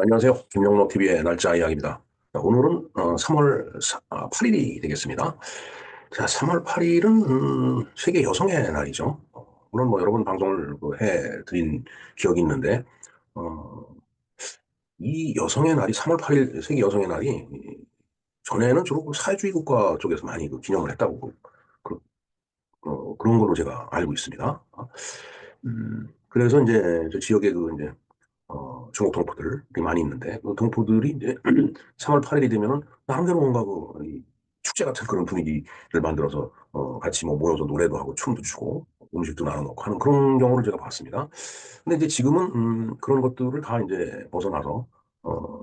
안녕하세요. 김영록 TV의 날짜 이야기입니다. 자, 오늘은 3월 8일이 되겠습니다. 자, 3월 8일은 세계 여성의 날이죠. 물론 뭐 여러 번 방송을 해드린 기억이 있는데, 어, 이 여성의 날이 3월 8일 세계 여성의 날이 전에는 주로 그 사회주의 국가 쪽에서 많이 기념을 했다고 그, 그런 걸로 제가 알고 있습니다. 그래서 이제 저 지역에 이제 중국 동포들이 많이 있는데, 그 동포들이 이제 3월 8일이 되면은 나름대로 뭔가 이 축제 같은 그런 분위기를 만들어서 같이 뭐 모여서 노래도 하고 춤도 추고 음식도 나눠 먹고 하는 그런 경우를 제가 봤습니다. 근데 이제 지금은 그런 것들을 다 이제 벗어나서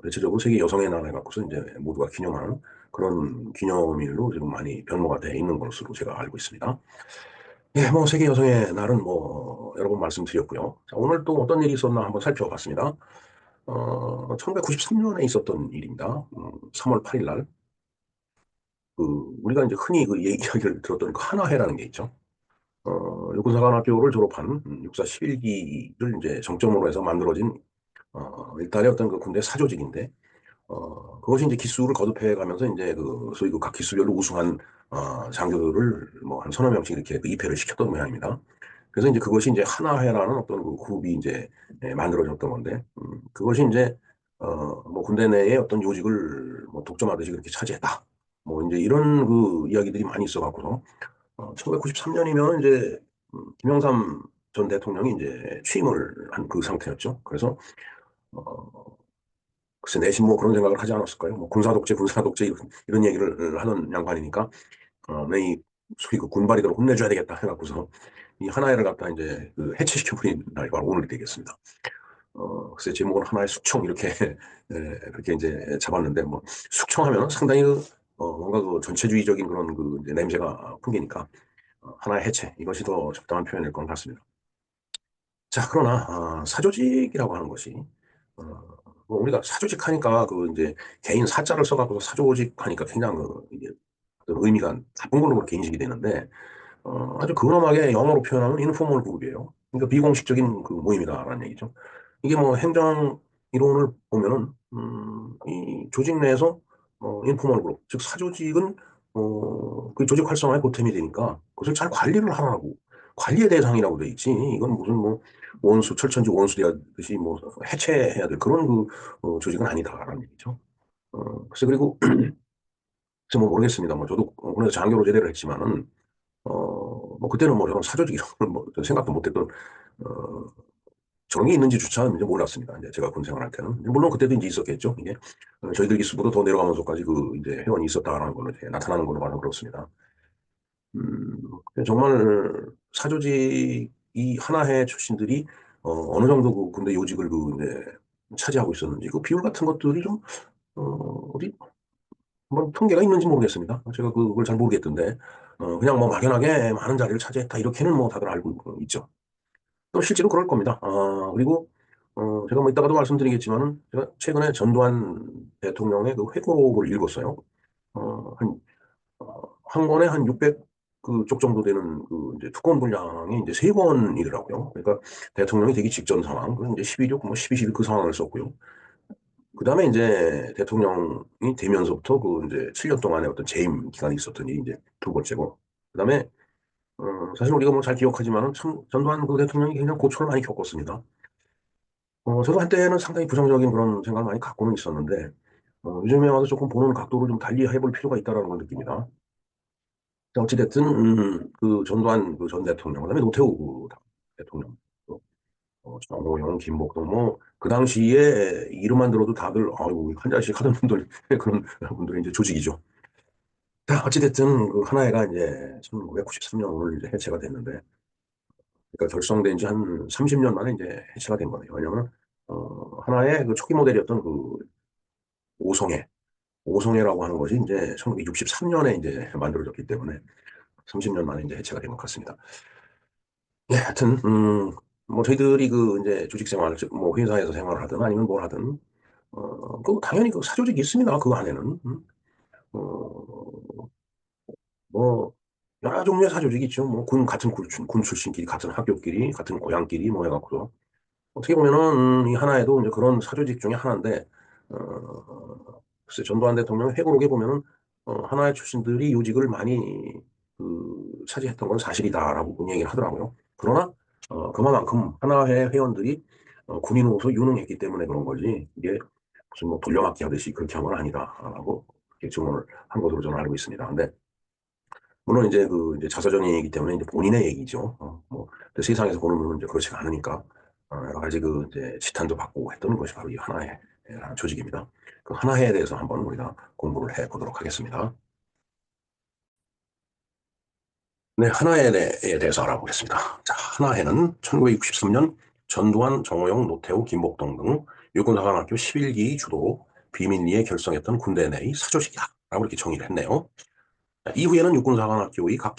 대체적으로 세계 여성의 날 해갖고서 이제 모두가 기념하는 그런 기념일로 지금 많이 변모가 돼 있는 것으로 제가 알고 있습니다. 예, 뭐 세계 여성의 날은 뭐 여러 번 말씀드렸고요. 자, 오늘 또 어떤 일이 있었나 한번 살펴봤습니다. 1993년에 있었던 일입니다. 3월 8일 날, 우리가 이제 흔히 이야기를 들었던 그 한화회라는 게 있죠. 육군사관학교를 졸업한 육사 11기를 이제 정점으로 해서 만들어진, 일단의 어떤 그 군대 사조직인데, 그것이 이제 기수를 거듭해 가면서 이제 소위 각 기수별로 우승한, 장교들을 뭐 한 서너 명씩 이렇게 입회를 시켰던 모양입니다. 그래서 이제 그것이 이제 하나회라는 어떤 그 그룹이 이제 만들어졌던 건데, 그것이 이제, 뭐 군대 내에 어떤 요직을 뭐 독점하듯이 그렇게 차지했다. 뭐 이제 이런 그 이야기들이 많이 있어갖고서, 1993년이면 이제, 김영삼 전 대통령이 이제 취임을 한 그 상태였죠. 그래서, 어, 글쎄 내심 뭐 그런 생각을 하지 않았을까요? 뭐 군사 독재, 군사 독재 이런 얘기를 하는 양반이니까, 내이 소위 그 군발이대로 혼내줘야 되겠다 해갖고서 이 하나회를 갖다 이제 해체시켜버린 날이 바로 오늘이 되겠습니다. 글쎄 제목은 하나의 숙청 이렇게 그렇게 이제 잡았는데 뭐 숙청하면 상당히 뭔가 그 전체주의적인 그런 이제 냄새가 풍기니까 하나의 해체 이것이 더 적당한 표현일 것 같습니다. 자, 그러나 사조직이라고 하는 것이 어, 뭐 우리가 사조직 하니까 이제 개인 사자를 써갖고 사조직 하니까 굉장히 이게 어떤 의미가 나쁜 걸로 그렇게 인식이 되는데 아주 근엄하게 영어로 표현하면 인포멀 그룹이에요. 그러니까 비공식적인 그 모임이다라는 얘기죠. 이게 뭐 행정 이론을 보면은 이 조직 내에서 인포멀 그룹, 즉 사조직은 그 조직 활성화에 보탬이 되니까 그것을 잘 관리를 하라고 관리의 대상이라고 돼 있지. 이건 무슨 뭐 원수 철천지 원수되듯이 뭐 해체해야 될 그런 조직은 아니다라는 얘기죠. 글쎄 그리고 글쎄 뭐 모르겠습니다. 뭐 저도 군에서 장교로 제대를 했지만은 뭐 그때는 뭐 저런 사조직 이런 걸뭐 생각도 못했던 어, 저런 게 있는지조차 이제 몰랐습니다. 이제 제가 군 생활할 때는 물론 그때도 이제 있었겠죠. 이게 저희들 기수보다 더 내려가면서까지 이제 회원이 있었다라는 걸로 이제 나타나는 걸로 봐는 그렇습니다. 정말 사조직 하나의 출신들이 어느 정도 군대 요직을 이제 차지하고 있었는지 그 비율 같은 것들이 좀 어디 뭐 통계가 있는지 모르겠습니다. 제가 그걸 잘 모르겠던데 그냥 뭐 막연하게 많은 자리를 차지했다 이렇게는 뭐 다들 알고 있죠. 또 실제로 그럴 겁니다. 그리고 제가 뭐 이따가도 말씀드리겠지만은 제가 최근에 전두환 대통령의 그 회고록을 읽었어요. 한 한 권에 한 600 쪽 정도 되는 이제 특권 분량이 이제 세 권이더라고요. 그러니까 대통령이 되기 직전 상황, 그리고 이제 12.6, 뭐 12.12 그 상황을 썼고요. 그 다음에 이제 대통령이 되면서부터 이제 7년 동안의 어떤 재임 기간이 있었던 이 이제 두 번째고. 그 다음에 사실 우리가 뭐 잘 기억하지만은 참 전두환 대통령이 굉장히 고초를 많이 겪었습니다. 저도 한때는 상당히 부정적인 그런 생각을 많이 갖고는 있었는데, 요즘에 와서 조금 보는 각도를 좀 달리 해볼 필요가 있다는 걸 느낍니다. 자, 어찌됐든, 그 전두환 전 대통령, 그다음에 노태우 대통령, 또, 정호영, 김복동, 뭐, 그 당시에 이름만 들어도 다들, 아이고, 한 잔씩 하던 분들, 그런 분들의 이제 조직이죠. 자, 어찌됐든, 그 하나회가 이제 1993년 오늘 이제 해체가 됐는데, 그러니까 결성된 지 한 30년 만에 이제 해체가 된 거네요. 왜냐면, 하나의 그 초기 모델이었던 오송해, 오송해라고 하는 것이 이제 1963년에 이제 만들어졌기 때문에 30년 만에 이제 해체가 된 것 같습니다. 예, 하여튼, 뭐, 저희들이 이제 조직 생활, 즉, 뭐, 회사에서 생활을 하든 아니면 뭘 하든, 당연히 사조직이 있습니다. 그 안에는. 어, 뭐, 여러 종류의 사조직이 있죠. 뭐, 같은 군 출신끼리, 같은 학교끼리, 같은 고향끼리, 뭐 해갖고, 어떻게 보면은 이 하나에도 이제 그런 사조직 중에 하나인데, 글쎄 전두환 대통령 회고록에 보면은 하나의 출신들이 요직을 많이 차지했던 건 사실이다라고 얘기를 하더라고요. 그러나 그만큼 하나회 회원들이 군인으로서 유능했기 때문에 그런 거지 이게 무슨 뭐 돌려막기 하듯이 그렇게 한 건 아니다라고 이렇게 증언을 한 것으로 저는 알고 있습니다. 근데 물론 이제 이제 자서전 얘기이기 때문에 이제 본인의 얘기죠. 뭐 근데 세상에서 보는 눈은 이제 그렇지가 않으니까 여러 가지 이제 지탄도 받고 했던 것이 바로 이 하나의 조직입니다. 그 하나회에 대해서 한번 우리가 공부를 해 보도록 하겠습니다. 네, 하나회에 대해서 알아보겠습니다. 자, 하나회는 1963년 전두환, 정호영, 노태우, 김복동 등 육군사관학교 11기 주도로 비밀리에 결성했던 군대 내의 사조직이다라고 이렇게 정의를 했네요. 자, 이후에는 육군사관학교의 각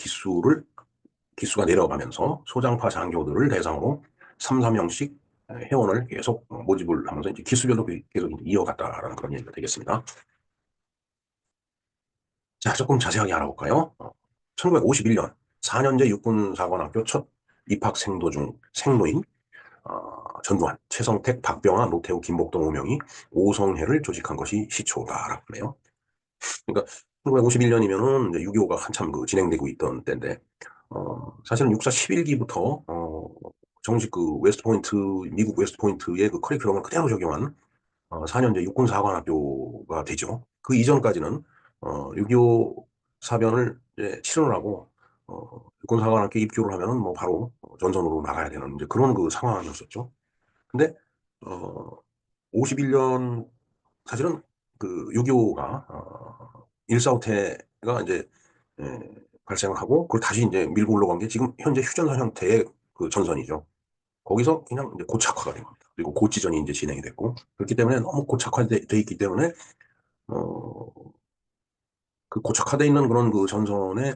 기수가 내려가면서 소장파 장교들을 대상으로 3, 4명씩 회원을 계속 모집을 하면서 이제 기수별로 계속 이제 이어갔다라는 그런 얘기가 되겠습니다. 자, 조금 자세하게 알아볼까요? 1951년 4년제 육군사관학교 첫 입학 생도 중 생노인 전두환, 최성택, 박병아, 노태우, 김복동 5명이 오성회를 조직한 것이 시초다라고 하네요. 그러니까 1951년이면은 6.25가 한참 진행되고 있던 때인데 사실은 육사 11기부터 정식 웨스트 포인트, 미국 웨스트 포인트의 그 커리큘럼을 그대로 적용한 4년제 육군사관학교가 되죠. 그 이전까지는 6.25 사변을 이제 치르느라고 육군사관학교 입교를 하면은 뭐 바로 전선으로 나가야 되는 이제 그런 상황이었었죠. 근데 51년 사실은 6.25가 일사후퇴가 이제 예, 발생을 하고 그걸 다시 이제 밀고 올라간 게 지금 현재 휴전선 형태의 그 전선이죠. 거기서 그냥 이제 고착화가 된 겁니다. 그리고 고지전이 이제 진행이 됐고 그렇기 때문에 너무 고착화돼 있기 때문에 어, 그 고착화돼 있는 그런 전선에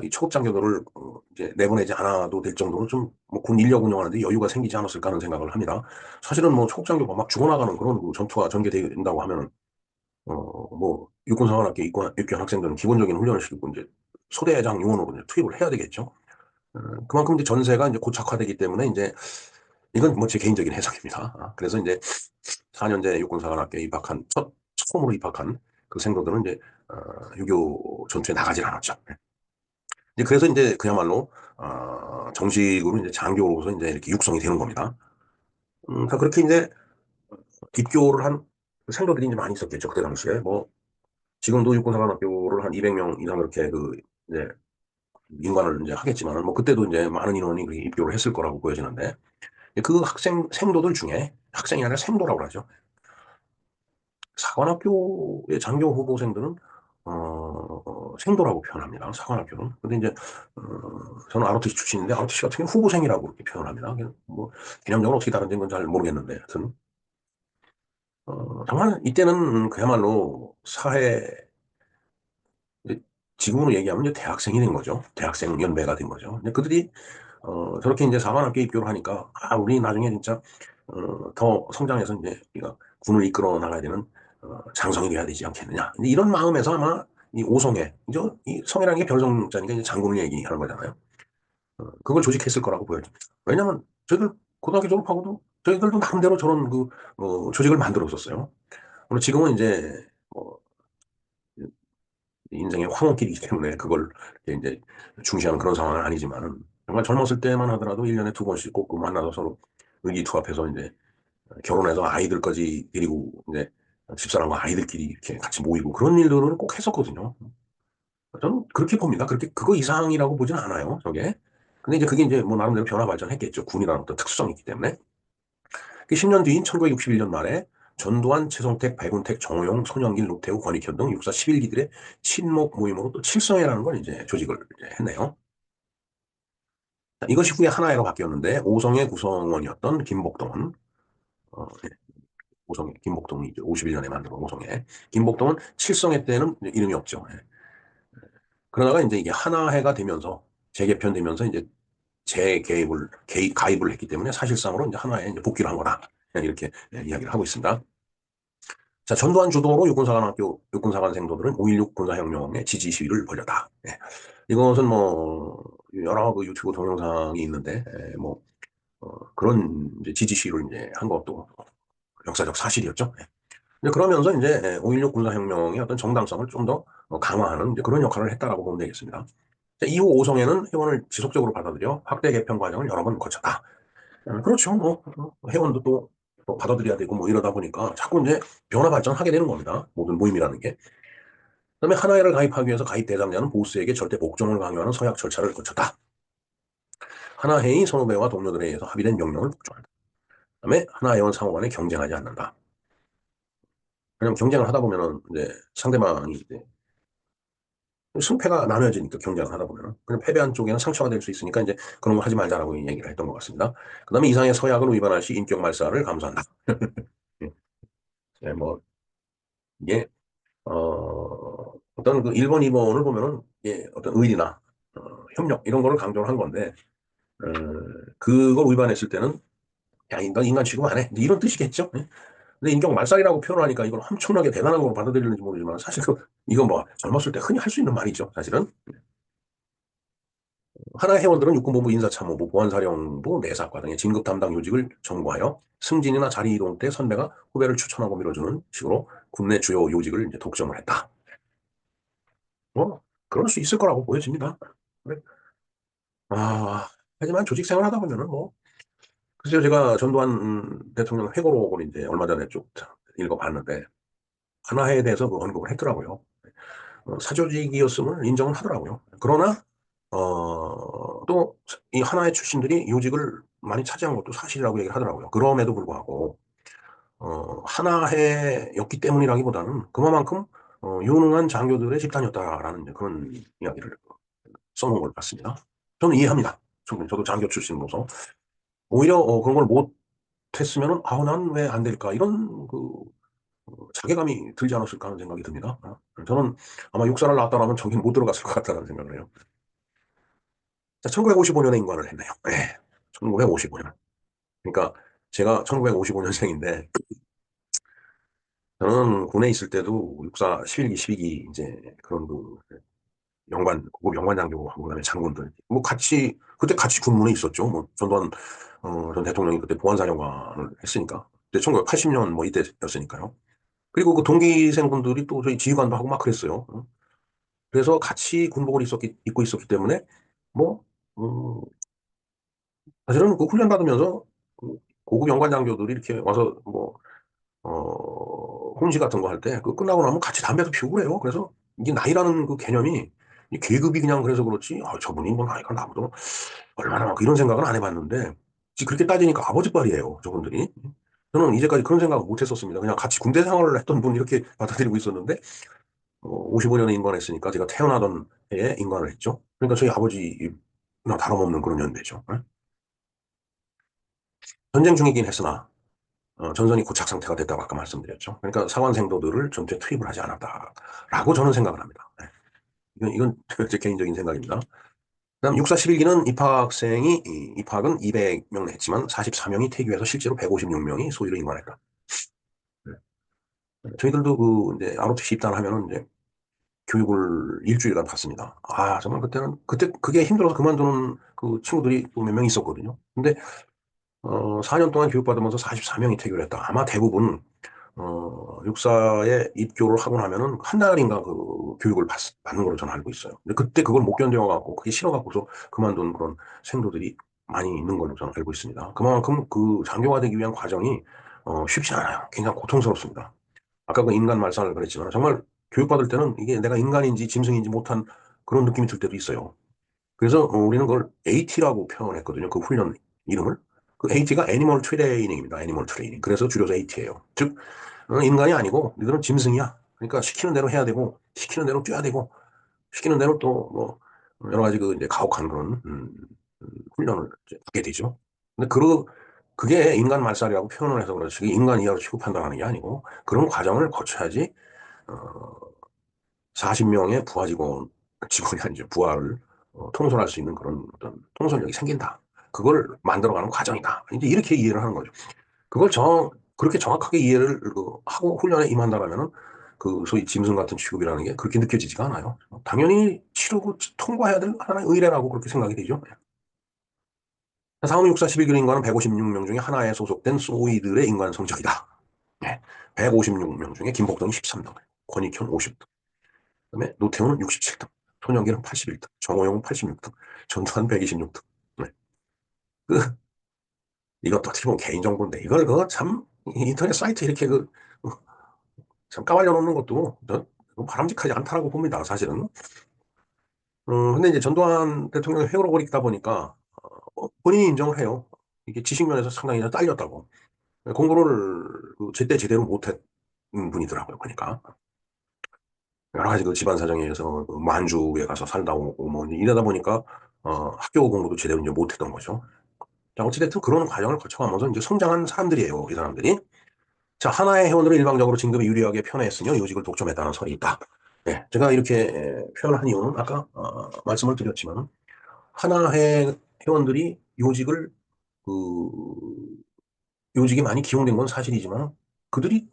이 초급 장교들을 이제 내보내지 않아도 될 정도로 좀 뭐 군 인력 운영하는데 여유가 생기지 않았을까 하는 생각을 합니다. 사실은 뭐 초급 장교가 막 죽어나가는 그런 전투가 전개된다고 하면은 뭐 육군사관학교 입교한 학생들은 기본적인 훈련을 시키고 이제 소대장 요원으로 이제 투입을 해야 되겠죠. 그만큼 이제 전세가 이제 고착화되기 때문에 이제 이건 뭐 제 개인적인 해석입니다. 그래서 이제 4년제 육군사관학교에 처음으로 입학한 그 생도들은 이제 6.25 전투에 나가질 않았죠. 이제 그래서 이제 그야말로 정식으로 이제 장교로서 이제 이렇게 육성이 되는 겁니다. 그렇게 이제 입교를 한 생도들이 이제 많이 있었겠죠. 그때 당시에 뭐 지금도 육군사관학교를 한 200명 이상 그렇게 이제 인관을 이제 하겠지만은 뭐 그때도 이제 많은 인원이 그렇게 입교를 했을 거라고 보여지는데 그 생도들 중에 학생이 아니라 생도라고 하죠. 사관학교의 장교 후보생들은 생도라고 표현합니다. 사관학교는. 근데 이제 저는 ROTC 출신인데 ROTC 같은 경우는 후보생이라고 이렇게 표현합니다. 뭐 개념적으로 어떻게 다른지는 건 잘 모르겠는데 하여튼 정말 이때는 그야말로 지금으로 얘기하면 이제 대학생이 된 거죠. 대학생 연배가 된 거죠. 근데 그들이 저렇게 이제 사관학교 입교를 하니까 우리 나중에 진짜 더 성장해서 이제 우리가 군을 이끌어 나가야 되는 장성이 돼야 되지 않겠느냐. 이런 마음에서 아마 이 오성회, 이 성이라는 게 별성자니까 이제 장군을 얘기하는 거잖아요. 그걸 조직했을 거라고 보여집니다. 왜냐하면 저희들 고등학교 졸업하고도 저희들도 나름대로 저런 조직을 만들었었어요. 물론 지금은 이제 뭐 인생의 황혼길이기 때문에 그걸 이제 중시하는 그런 상황은 아니지만은 정말 젊었을 때만 하더라도 1년에 2번씩 꼭 만나서 서로 의기투합해서 이제 결혼해서 아이들까지 데리고 이제 집사람과 아이들끼리 이렇게 같이 모이고 그런 일들을 꼭 했었거든요. 저는 그렇게 봅니다. 그렇게 그거 이상이라고 보진 않아요. 저게. 근데 이제 그게 이제 뭐 나름대로 변화 발전했겠죠. 군이라는 어떤 특수성이 있기 때문에. 10년 뒤인 1961년 말에 전두환, 최성택, 백운택, 정호용, 손영길, 노태우, 권익현 등 육사 11기들의 친목 모임으로 또 칠성회라는 걸 이제 조직을 이제 했네요. 이것이 후에 하나회로 바뀌었는데 오성의 구성원이었던 김복동은 네, 오성의 김복동이 이제 51년에 만든 오성의 김복동은 칠성회 때는 이름이 없죠. 예. 그러다가 이제 이게 하나회가 되면서 재개편되면서 이제 가입을 했기 때문에 사실상으로 이제 하나에 이제 복귀를 한 거다. 이렇게 이야기를 하고 있습니다. 자, 전두환 주도로 육군사관 생도들은 5.16 군사혁명에 지지 시위를 벌였다. 이것은 뭐, 여러 유튜브 동영상이 있는데, 뭐, 그런 이제 지지 시위를 이제 한 것도 역사적 사실이었죠. 예. 이제 그러면서 이제 5.16 군사혁명의 어떤 정당성을 좀 더 강화하는 이제 그런 역할을 했다라고 보면 되겠습니다. 이후 오송에는 회원을 지속적으로 받아들여 확대 개편 과정을 여러 번 거쳤다. 그렇죠. 회원도 또 받아들여야 되고 뭐 이러다 보니까 자꾸 이제 변화 발전하게 되는 겁니다. 모든 모임이라는 게. 그다음에 하나회를 가입하기 위해서 가입 대상자는 보스에게 절대 복종을 강요하는 서약 절차를 거쳤다. 하나회의 선후배와 동료들에 의해서 합의된 명령을 복종한다. 그다음에 하나회원 상호 간에 경쟁하지 않는다. 왜냐면 경쟁을 하다 보면은 이제 상대방이 이제 승패가 나눠지니까 경쟁을 하다 보면은 그냥 패배한 쪽에는 상처가 될 수 있으니까 이제 그런 거 하지 말자라고 얘기를 했던 것 같습니다. 그다음에 이상의 서약을 위반할 시 인격 말살을 감수한다. 네, 뭐 이게 어떤 그 1번, 2번을 보면은 예, 어떤 의리나 협력 이런 거를 강조를 한 건데 어, 그걸 위반했을 때는 야, 넌 인간 취급 안 해. 이런 뜻이겠죠. 예? 근데 인격 말살이라고 표현하니까 이걸 엄청나게 대단한 걸로 받아들이는지 모르지만 사실 이건 뭐 젊었을 때 흔히 할 수 있는 말이죠. 사실은. 하나의 회원들은 육군본부 인사참모부, 보안사령부, 내사과 등의 진급 담당 요직을 정부하여 승진이나 자리 이동 때 선배가 후배를 추천하고 밀어주는 식으로 국내 주요 요직을 이제 독점을 했다. 뭐 그럴 수 있을 거라고 보여집니다. 그래. 아, 하지만 조직 생활 하다 보면은 뭐 글쎄요 제가 전두환 대통령 회고록을 이제 얼마 전에 쭉 읽어봤는데 하나에 대해서 그 언급을 했더라고요. 사조직이었음을 인정은 하더라고요. 그러나 또 이 하나의 출신들이 요직을 많이 차지한 것도 사실이라고 얘기를 하더라고요. 그럼에도 불구하고 하나해였기 때문이라기보다는 그만큼 유능한 장교들의 집단이었다라는 이제 그런 이야기를 써놓은 걸 봤습니다. 저는 이해합니다. 충분히 저도 장교 출신으로서 오히려 그런 걸 못했으면은 아우 난 왜 안 될까 이런 그 자괴감이 들지 않았을까 하는 생각이 듭니다. 저는 아마 육사를 나왔다라면 저긴 못 들어갔을 것 같다는 생각을 해요. 자, 1955년에 인관을 했네요. 네, 1955년. 그러니까 제가 1955년생인데 저는 군에 있을 때도 육사 11기, 12기 이제 그런 그 영관, 고급 영관 장교하고 그다음에 장군들 뭐 같이 그때 같이 군문에 있었죠. 뭐 전두환 전 대통령이 그때 보안사령관을 했으니까. 그때 1980년 뭐 이때였으니까요. 그리고 그 동기생분들이 또 저희 지휘관도 하고 막 그랬어요. 그래서 같이 군복을 입고 있었기 때문에 뭐 음, 사실은 그 훈련 받으면서 그 고급 연관 장교들이 이렇게 와서 뭐 혼시 같은 거 할 때 그 끝나고 나면 같이 담배도 피우고 그래요. 그래서 이게 나이라는 그 개념이 이 계급이 그냥 그래서 그렇지 저분이 뭐 나이가 나보다 얼마나 많고 이런 생각은 안 해봤는데 그렇게 따지니까 아버지빨이에요. 저분들이. 저는 이제까지 그런 생각을 못 했었습니다. 그냥 같이 군대 생활을 했던 분 이렇게 받아들이고 있었는데 55년에 임관했으니까 제가 태어나던 해에 임관을 했죠. 그러니까 저희 아버지랑 다름없는 그런 연배죠. 예? 전쟁 중이긴 했으나 전선이 고착 상태가 됐다고 아까 말씀드렸죠. 그러니까 사관생도들을 전투에 투입을 하지 않았다라고 저는 생각을 합니다. 예. 이건 제 개인적인 생각입니다. 그다음 64 11기는 입학은 200명 했지만 44명이 퇴교해서 실제로 156명이 소위로 임관했다. 예. 저희들도 그 이제 ROTC 입단하면은 이제 교육을 일주일간 받습니다. 아, 정말 그때 그게 힘들어서 그만두는 그 친구들이 또 몇 명 있었거든요. 근데, 4년 동안 교육받으면서 44명이 퇴교를 했다. 아마 대부분, 육사에 입교를 하고 나면은 한 달인가 그 교육을 받는 걸로 저는 알고 있어요. 근데 그때 그걸 못 견뎌갖고, 그게 싫어갖고서 그만둔 그런 생도들이 많이 있는 걸로 저는 알고 있습니다. 그만큼 그 장교가 되기 위한 과정이, 쉽지 않아요. 굉장히 고통스럽습니다. 아까 그 인간 말살을 그랬지만 정말 교육받을 때는 이게 내가 인간인지 짐승인지 못한 그런 느낌이 들 때도 있어요. 그래서 우리는 그걸 AT라고 표현했거든요. 그 훈련 이름을. 그 AT가 애니멀 트레이닝입니다. 애니멀 트레이닝. 그래서 줄여서 AT예요. 즉 인간이 아니고 너희들은 짐승이야. 그러니까 시키는 대로 해야 되고 시키는 대로 뛰어야 되고 시키는 대로 또 뭐 여러 가지 그 이제 가혹한 그런 훈련을 이제 받게 되죠. 근데 그게 인간 말살이라고 표현을 해서 그렇지 인간 이하로 취급한다는 게 아니고 그런 과정을 거쳐야지 어, 40명의 직원이 아니죠. 부하를 통솔할 수 있는 그런 어떤 통솔력이 생긴다. 그걸 만들어가는 과정이다. 이제 이렇게 이해를 하는 거죠. 그걸 그렇게 정확하게 이해를 하고 훈련에 임한다라면은 그 소위 짐승 같은 취급이라는 게 그렇게 느껴지지가 않아요. 당연히 치르고 통과해야 될 하나의 의례라고 그렇게 생각이 되죠. 상업 육사 11길 인간은 156명 중에 하나에 소속된 소위들의 인간 성적이다. 네. 156명 중에 김복동이 13등, 권익현 50등, 그다음에 노태우는 67등, 손영길은 81등, 정호영은 86등, 전두환 126등. 네. 그, 이것도 어떻게 보면 개인정보인데, 이걸 참, 인터넷 사이트 이렇게 참 까발려 놓는 것도 바람직하지 않다라고 봅니다, 사실은. 근데 이제 전두환 대통령이 회고록을 버리다 보니까, 본인이 인정을 해요. 이게 지식면에서 상당히 딸렸다고. 공부를 제때 제대로 못했 분이더라고요, 보니까. 여러 가지 그 집안 사정에 의해서 그 만주에 가서 살다 오고 뭐 이러다 보니까 학교 공부도 제대로 이제 못했던 거죠. 자, 어찌됐든 그런 과정을 거쳐가면서 이제 성장한 사람들이에요, 이 사람들이. 자, 하나의 회원들을 일방적으로 진급에 유리하게 편애했으며 요직을 독점했다는 설이 있다. 네, 제가 이렇게 표현한 이유는 아까 말씀을 드렸지만 하나의 회원들이 그 요직이 많이 기용된 건 사실이지만 그들이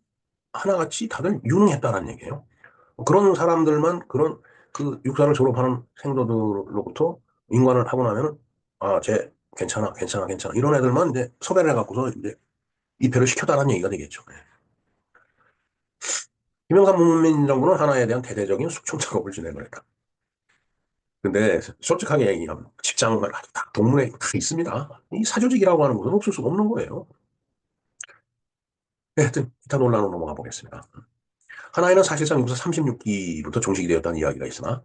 하나같이 다들 유능했다는 얘기예요. 그런 사람들만 그런 그 육사를 졸업하는 생도들로부터 인관을 하고 나면은 쟤 괜찮아, 괜찮아, 괜찮아 이런 애들만 이제 섭외를 해갖고서 이제 입회를 시켜달라는 얘기가 되겠죠. 김영삼 문민정부는 하나에 대한 대대적인 숙청 작업을 진행을 했다. 근데 솔직하게 얘기하면 직장을 다 동문회 다 있습니다. 이 사조직이라고 하는 것은 없을 수가 없는 거예요. 하여튼 기타 논란으로 넘어가 보겠습니다. 하나에는 사실상 육사 36기부터 종식이 되었다는 이야기가 있으나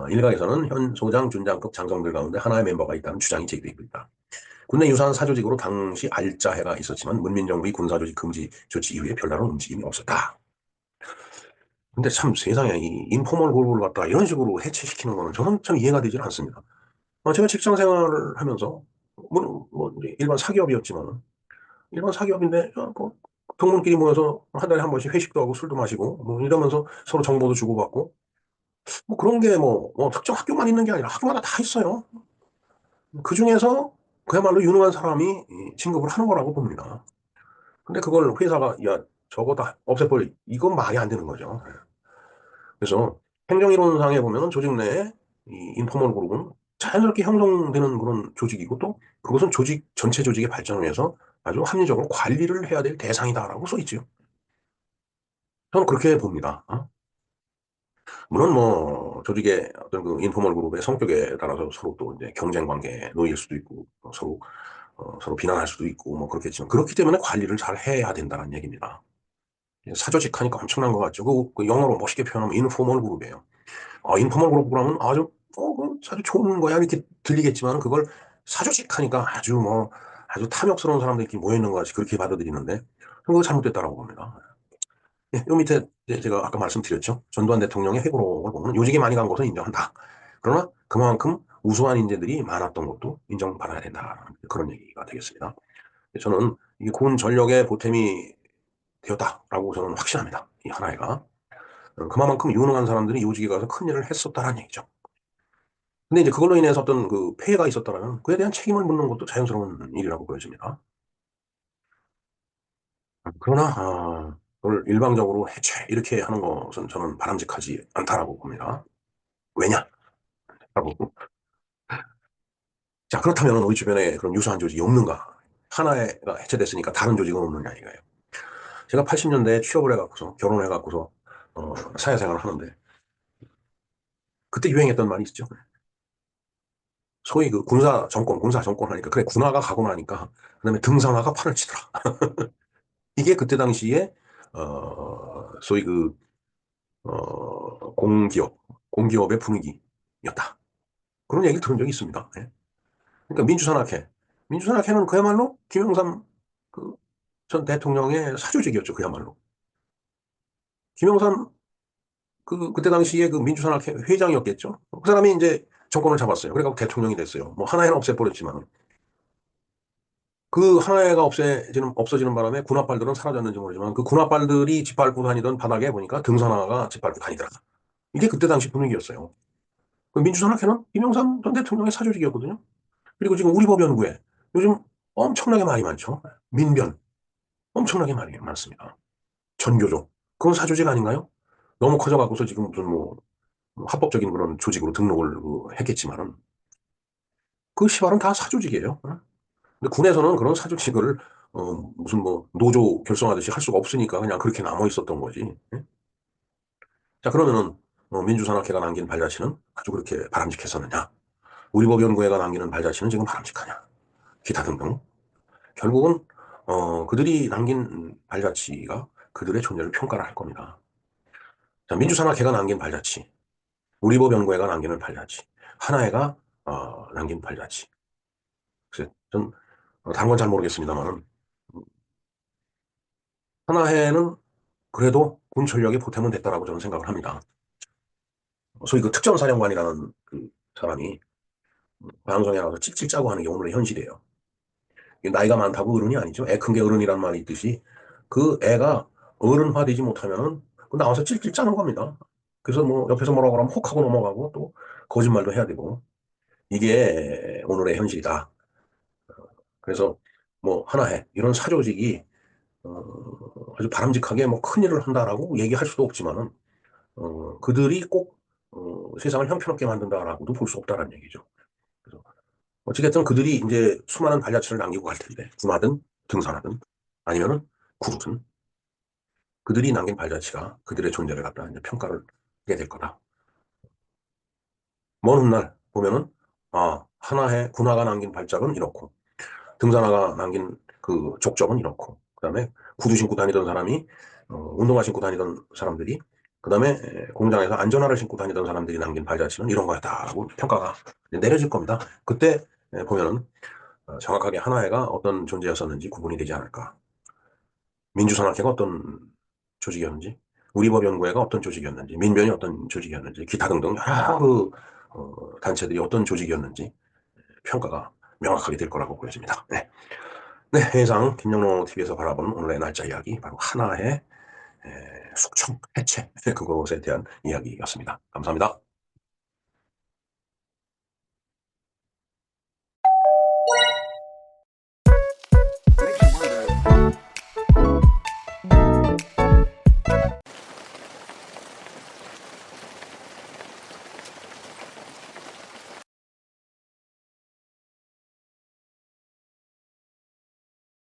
일각에서는 현 소장, 준장급 장성들 가운데 하나의 멤버가 있다는 주장이 제기되고 있다. 군내 유사한 사조직으로 당시 알짜해가 있었지만 문민정부의 군사조직 금지 조치 이후에 별다른 움직임이 없었다. 근데 참 세상에 이 인포멀 그룹을 갖다 이런 식으로 해체시키는 거는 저는 참 이해가 되질 않습니다. 제가 직장 생활을 하면서 뭐 일반 사기업이었지만 일반 사기업인데 뭐 동문끼리 모여서 한 달에 한 번씩 회식도 하고 술도 마시고 뭐 이러면서 서로 정보도 주고받고 뭐 그런 게 뭐 특정 학교만 있는 게 아니라 학교마다 다 있어요. 그 중에서 그야말로 유능한 사람이 진급을 하는 거라고 봅니다. 근데 그걸 회사가 야 저거 다 없애버려 이건 말이 안 되는 거죠. 그래서 행정이론상에 보면 조직 내에 이 인포멀 그룹은 자연스럽게 형성되는 그런 조직이고 또 그것은 조직 전체 조직의 발전을 위해서 아주 합리적으로 관리를 해야 될 대상이다라고 써 있죠. 저는 그렇게 봅니다. 물론 뭐 조직의 어떤 그 인포멀 그룹의 성격에 따라서 서로 또 이제 경쟁 관계에 놓일 수도 있고 서로 비난할 수도 있고 뭐 그렇겠지만 그렇기 때문에 관리를 잘 해야 된다는 얘기입니다. 사조직 하니까 엄청난 것 같죠. 그 영어로 멋있게 표현하면 인포멀 그룹이에요. 인포멀 그룹 그러면 아주 좋은 거야 이렇게 들리겠지만 그걸 사조직 하니까 아주 탐욕스러운 사람들이 모여 있는 것 같이 그렇게 받아들이는데 그거 잘못됐다라고 봅니다. 예, 요 밑에 제가 아까 말씀드렸죠. 전두환 대통령의 회고록을 보면 요직이 많이 간 것은 인정한다. 그러나 그만큼 우수한 인재들이 많았던 것도 인정받아야 된다. 그런 얘기가 되겠습니다. 저는 이게 군 전력의 보탬이 되었다라고 저는 확신합니다. 이 하나회가. 그만큼 유능한 사람들이 요직에 가서 큰 일을 했었다라는 얘기죠. 근데 이제 그걸로 인해서 어떤 그 폐해가 있었다면 그에 대한 책임을 묻는 것도 자연스러운 일이라고 보여집니다. 그러나 그걸 일방적으로 해체 이렇게 하는 것은 저는 바람직하지 않다라고 봅니다. 왜냐? 라고. 자, 그렇다면 우리 주변에 그런 유사한 조직이 없는가? 하나가 해체됐으니까 다른 조직은 없느냐 이거예요. 제가 80년대에 취업을 해갖고서 결혼을 해갖고서 사회생활을 하는데 그때 유행했던 말이 있죠. 소위 그 군사 정권 하니까 그래 군화가 가고 나니까 그다음에 등산화가 판을 치더라. 이게 그때 당시에 소위 공기업의 분위기였다. 그런 얘기 들은 적이 있습니다. 예. 그러니까 민주산학회는 그야말로 김영삼 그 전 대통령의 사조직이었죠. 그야말로. 김영삼 그때 당시에 그 민주산학회 회장이었겠죠. 그 사람이 이제 정권을 잡았어요. 그래갖고 대통령이 됐어요. 뭐 하나회는 없애버렸지만 그 하나회가 없어지는 바람에 군화빨들은 사라졌는지 모르지만 그 군화빨들이 짓밟고 다니던 바닥에 보니까 등산화가 짓밟고 다니더라. 이게 그때 당시 분위기였어요. 그 민주산학회는 김영삼 전 대통령의 사조직이었거든요. 그리고 지금 우리 법연구에 요즘 엄청나게 말이 많죠. 민변 엄청나게 말이 많습니다. 전교조 그건 사조직 아닌가요? 너무 커져갖고서 지금 무슨 뭐 합법적인 그런 조직으로 등록을 했겠지만은 그 시발은 다 사조직이에요. 근데 군에서는 그런 사조직을 무슨 뭐 노조 결성하듯이 할 수가 없으니까 그냥 그렇게 남아 있었던 거지. 예? 자, 그러면은 민주산악회가 남긴 발자취는 아주 그렇게 바람직했었느냐? 우리법연구회가 남기는 발자취는 지금 바람직하냐? 기타 등등. 결국은 그들이 남긴 발자취가 그들의 존재를 평가를 할 겁니다. 자, 민주산악회가 남긴 발자취, 우리법연구회가 남기는 발자취, 하나회가 남긴 발자취. 그래서 전 다른 건 잘 모르겠습니다만은 하나회는 그래도 군철력이 보탬은 됐다라고 저는 생각을 합니다. 소위 그 특전사령관이라는 그 사람이 방송에 나와서 찍찍 짜고 하는 게 오늘의 현실이에요. 나이가 많다고 어른이 아니죠. 애 큰 게 어른이란 말이 있듯이 그 애가 어른화되지 못하면은 그 나와서 찔찔 짜는 겁니다. 그래서 뭐 옆에서 뭐라고 그러면 혹 하고 넘어가고 또 거짓말도 해야 되고 이게 오늘의 현실이다. 그래서 뭐 하나해 이런 사조직이 아주 바람직하게 뭐 큰일을 한다라고 얘기할 수도 없지만은 그들이 꼭 세상을 형편없게 만든다라고도 볼 수 없다라는 얘기죠. 그래서 어찌됐든 그들이 이제 수많은 발자취를 남기고 갈 텐데 군하든 등산하든 아니면은 구르든 그들이 남긴 발자취가 그들의 존재를 갖다 이제 평가를 하게 될 거다. 먼 훗날 보면은 하나의 군화가 남긴 발작은 이렇고 등산화가 남긴 그 족적은 이렇고 그다음에 구두 신고 다니던 사람이 운동화 신고 다니던 사람들이 그다음에 공장에서 안전화를 신고 다니던 사람들이 남긴 발자취는 이런 거였다라고 평가가 내려질 겁니다. 그때 보면은 정확하게 하나회가 어떤 존재였었는지 구분이 되지 않을까. 민주산악회가 어떤 조직이었는지, 우리법연구회가 어떤 조직이었는지, 민변이 어떤 조직이었는지, 기타 등등 여러 그 단체들이 어떤 조직이었는지 평가가 명확하게 될 거라고 보여집니다. 네. 네, 해상 김영로 TV에서 바라보는 오늘의 날짜 이야기 바로 하나의 숙청 해체 그것에 대한 이야기였습니다. 감사합니다.